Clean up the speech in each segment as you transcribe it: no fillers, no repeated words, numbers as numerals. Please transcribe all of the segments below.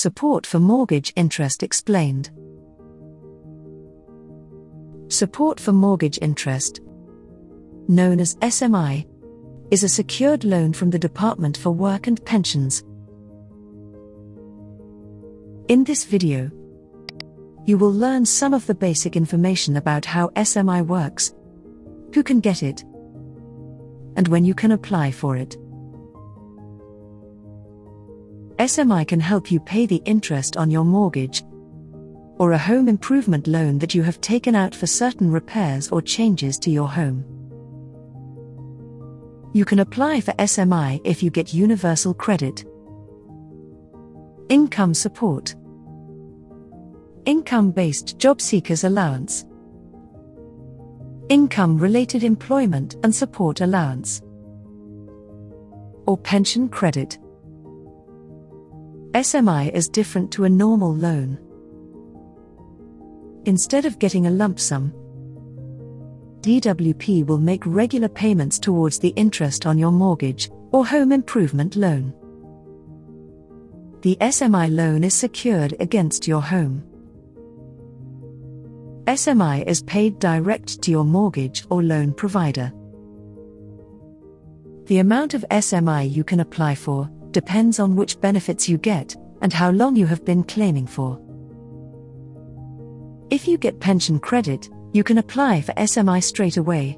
Support for mortgage interest explained. Support for mortgage interest, known as SMI, is a secured loan from the Department for Work and Pensions. In this video, you will learn some of the basic information about how SMI works, who can get it, and when you can apply for it. SMI can help you pay the interest on your mortgage or a home improvement loan that you have taken out for certain repairs or changes to your home. You can apply for SMI if you get universal credit. Income support. Income-based Jobseeker's allowance. Income-related employment and support allowance. Or pension credit. SMI is different to a normal loan. Instead of getting a lump sum, DWP will make regular payments towards the interest on your mortgage or home improvement loan. The SMI loan is secured against your home. SMI is paid direct to your mortgage or loan provider. The amount of SMI you can apply for depends on which benefits you get and how long you have been claiming for. If you get pension credit, you can apply for SMI straight away.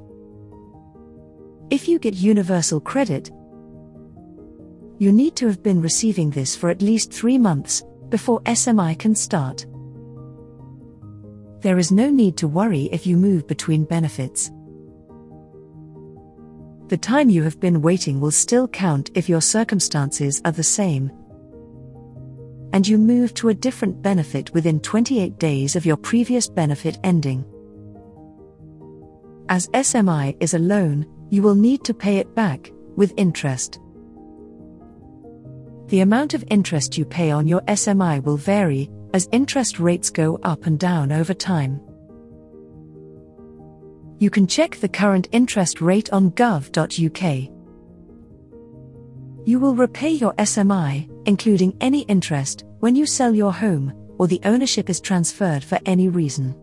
If you get universal credit, you need to have been receiving this for at least 3 months before SMI can start. There is no need to worry if you move between benefits. The time you have been waiting will still count if your circumstances are the same, and you move to a different benefit within 28 days of your previous benefit ending. As SMI is a loan, you will need to pay it back with interest. The amount of interest you pay on your SMI will vary as interest rates go up and down over time. You can check the current interest rate on gov.uk. You will repay your SMI, including any interest, when you sell your home, or the ownership is transferred for any reason.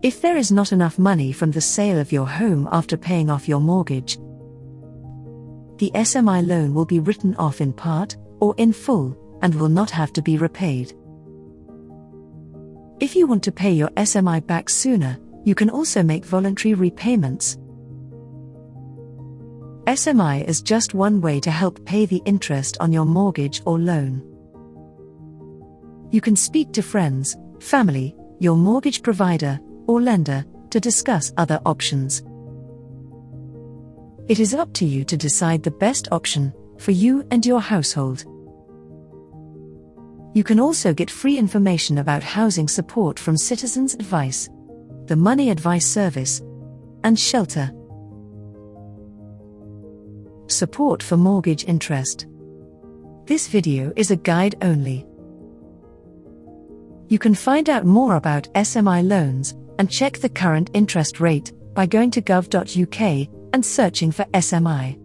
If there is not enough money from the sale of your home after paying off your mortgage, the SMI loan will be written off in part or in full and will not have to be repaid. If you want to pay your SMI back sooner, you can also make voluntary repayments. SMI is just one way to help pay the interest on your mortgage or loan. You can speak to friends, family, your mortgage provider, or lender to discuss other options. It is up to you to decide the best option for you and your household. You can also get free information about housing support from Citizens Advice, the Money Advice Service, and Shelter. Support for mortgage interest. This video is a guide only. You can find out more about SMI loans and check the current interest rate by going to gov.uk and searching for SMI.